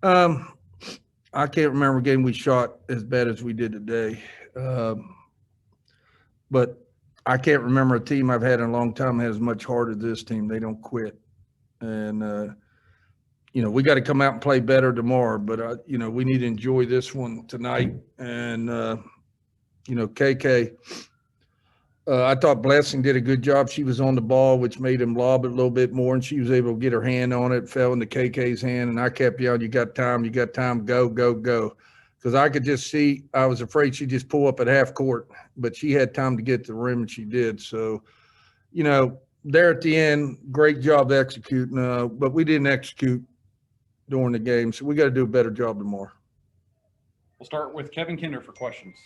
Um, I can't remember a game we shot as bad as we did today. But I can't remember a team I've had in a long time that has much heart as this team. They don't quit. And, we got to come out and play better tomorrow. But, we need to enjoy this one tonight. And, KK, I thought Blessing did a good job. She was on the ball, which made him lob it a little bit more, and she was able to get her hand on it, fell into KK's hand, and I kept yelling, you got time, go, go, go. Because I could just see, I was afraid she'd just pull up at half court, but she had time to get to the rim, and she did. So, there at the end, great job executing, but we didn't execute during the game, so we got to do a better job tomorrow. We'll start with Kevin Kinder for questions.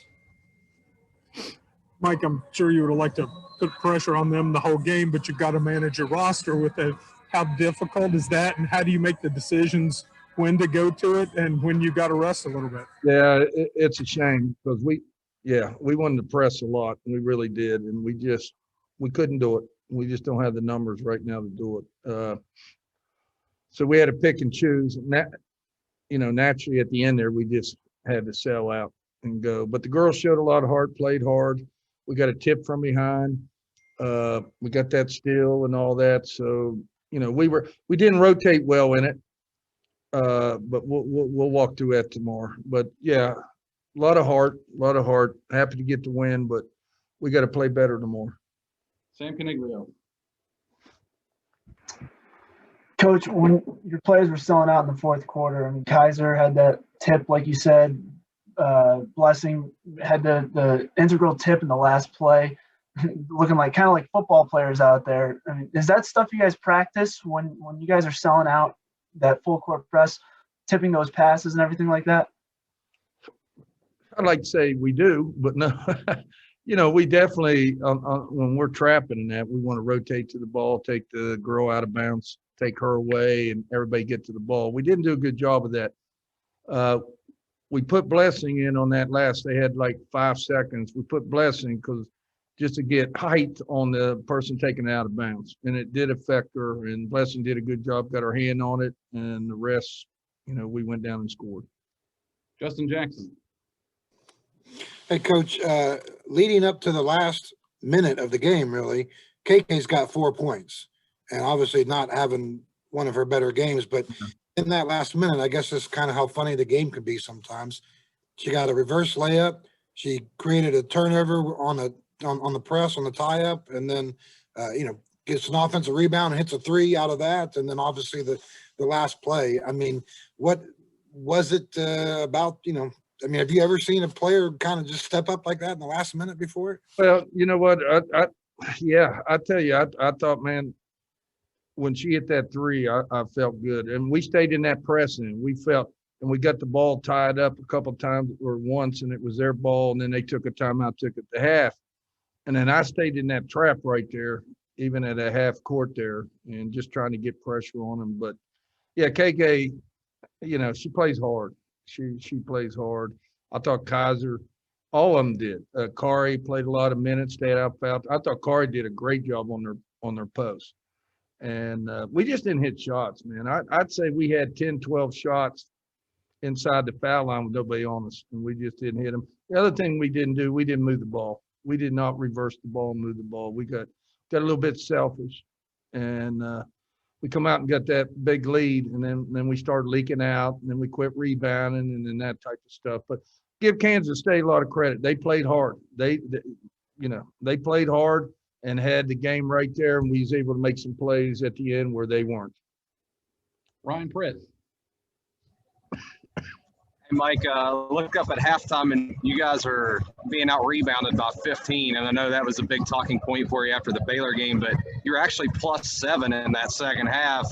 Mike, I'm sure you would have liked to put pressure on them the whole game, but you've got to manage your roster with it. How difficult is that, and how do you make the decisions when to go to it and when you got to rest a little bit? Yeah, it's a shame because we wanted to press a lot, and we really did, and we couldn't do it. We just don't have the numbers right now to do it. So we had to pick and choose, and that, naturally at the end there, we just had to sell out and go. But the girls showed a lot of heart, played hard. We got a tip from behind. We got that steal and all that. So, we didn't rotate well in it. But we'll walk through that tomorrow. But yeah, a lot of heart. Happy to get the win, but we got to play better tomorrow. Sam Caniglio. Coach, when your players were selling out in the fourth quarter, I mean, Kaiser had that tip, like you said. Blessing had the integral tip in the last play, looking kind of like football players out there. I mean, is that stuff you guys practice when you guys are selling out, that full court press, tipping those passes and everything like that? I'd like to say we do, but no. We definitely, when we're trapping in that, we want to rotate to the ball, take the girl out of bounds, take her away, and everybody get to the ball. We didn't do a good job of that. We put Blessing in on that last. They had like 5 seconds. We put Blessing because just to get height on the person taking it out of bounds. And it did affect her, and Blessing did a good job, got her hand on it, and the rest, we went down and scored. Justin Jackson. Hey, Coach, leading up to the last minute of the game, really, KK's got 4 points. And obviously not having one of her better games, but in that last minute, I guess that's kind of how funny the game can be sometimes. She got a reverse layup. She created a turnover on the press, on the tie-up, and then, gets an offensive rebound and hits a 3 out of that. And then obviously the last play. I mean, what was it about, have you ever seen a player kind of just step up like that in the last minute before? Well, you know what? I tell you, I thought, man, when she hit that 3, I felt good. And we stayed in that press, and we got the ball tied up a couple of times or once, and it was their ball, and then they took a timeout, took it to half. And then I stayed in that trap right there, even at a half court there, and just trying to get pressure on them. But, yeah, KK, she plays hard. She plays hard. I thought Kaiser, all of them did. Kari played a lot of minutes, stayed out foul. I thought Kari did a great job on their post. And we just didn't hit shots, man. I'd say we had 10, 12 shots inside the foul line with nobody on us, and we just didn't hit them. The other thing we didn't do, we didn't move the ball. We did not reverse the ball and move the ball. We got a little bit selfish, and we come out and got that big lead, and then we started leaking out, and then we quit rebounding, and then that type of stuff. But give Kansas State a lot of credit. They played hard. They played hard and had the game right there, and we was able to make some plays at the end where they weren't. Ryan Pritt. Hey, Mike, looked up at halftime, and you guys are being out-rebounded by 15, and I know that was a big talking point for you after the Baylor game, but you're actually +7 in that second half.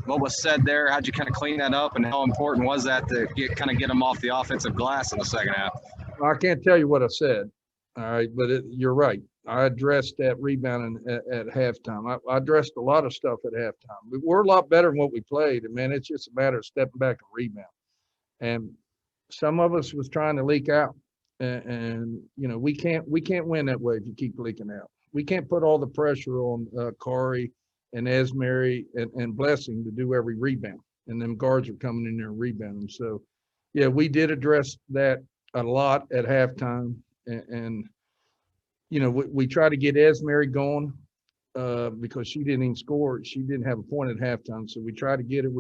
What was said there? How'd you kind of clean that up, and how important was that to get them off the offensive glass in the second half? I can't tell you what I said, all right, but you're right. I addressed that rebounding at halftime. I addressed a lot of stuff at halftime. We're a lot better than what we played, and, man, it's just a matter of stepping back and rebound. And some of us was trying to leak out, and we can't win that way if you keep leaking out. We can't put all the pressure on Kari and Esmeri and Blessing to do every rebound. and them guards are coming in there and rebounding. So, yeah, we did address that a lot at halftime, and you know, we try to get Esmeri going because she didn't even score. She didn't have a point at halftime, so we tried to get it.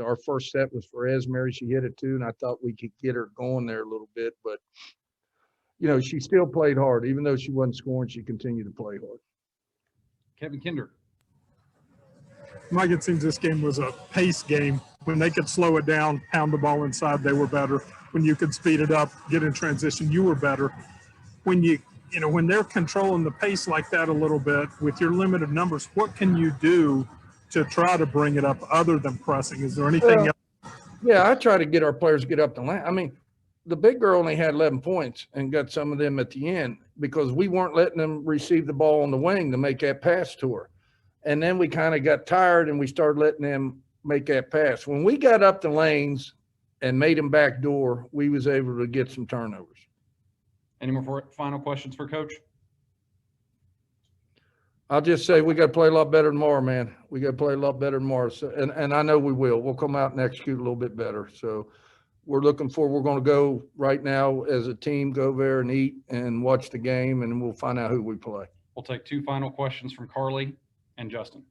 Our first set was for Esmeri. She hit it too, and I thought we could get her going there a little bit, but you know, she still played hard. Even though she wasn't scoring, she continued to play hard. Kevin Kinder. Mike, it seems this game was a pace game. When they could slow it down, pound the ball inside, they were better. When you could speed it up, get in transition, you were better. When when they're controlling the pace like that a little bit with your limited numbers, what can you do to try to bring it up other than pressing? Is there anything else? Yeah, I try to get our players to get up the line. I mean, the big girl only had 11 points and got some of them at the end because we weren't letting them receive the ball on the wing to make that pass to her. And then we kind of got tired and we started letting them make that pass. When we got up the lanes and made them backdoor, we was able to get some turnovers. Any more final questions for Coach? I'll just say we got to play a lot better tomorrow, man. We got to play a lot better tomorrow. So, and I know we will. We'll come out and execute a little bit better. So we're looking for, we're going to go right now as a team, go there and eat and watch the game, and we'll find out who we play. We'll take two final questions from Carly and Justin.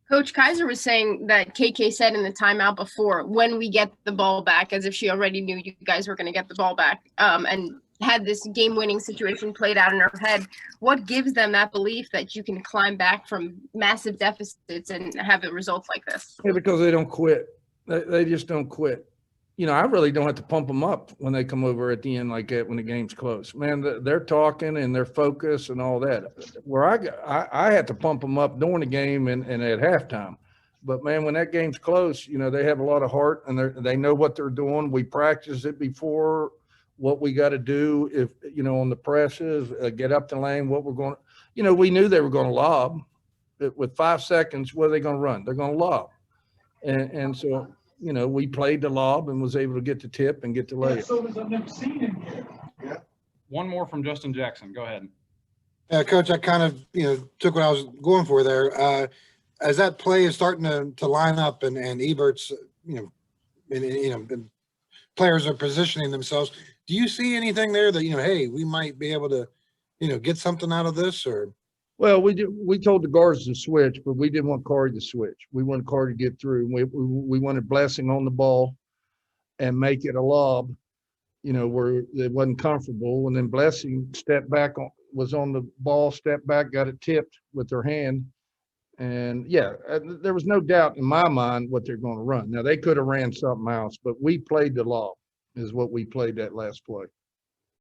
Coach Kaiser was saying that KK said in the timeout before, when we get the ball back, as if she already knew you guys were going to get the ball back, and had this game-winning situation played out in her head. What gives them that belief that you can climb back from massive deficits and have it results like this? Yeah, because they don't quit. They just don't quit. You know, I really don't have to pump them up when they come over at the end like that when the game's close. Man, they're talking and they're focused and all that. Where I had to pump them up during the game and at halftime. But, man, when that game's close, you know, they have a lot of heart and they know what they're doing. We practiced it before, what we got to do if, you know, on the presses, get up the lane, what we're going to – you know, we knew they were going to lob. With 5 seconds, what are they going to run? They're going to lob. And so – you know, we played the lob and was able to get the tip and get the layup. So I've never seen him here. Yeah. One more from Justin Jackson. Go ahead. Coach, I kind of, took what I was going for there. As that play is starting to line up and Ebert's, and players are positioning themselves, do you see anything there that, hey, we might be able to, get something out of this or? Well, we told the guards to switch, but we didn't want Corey to switch. We wanted Corey to get through. We wanted Blessing on the ball and make it a lob, where it wasn't comfortable. And then Blessing stepped back, was on the ball, stepped back, got it tipped with her hand. And, yeah, there was no doubt in my mind what they're going to run. Now, they could have ran something else, but we played the lob is what we played that last play.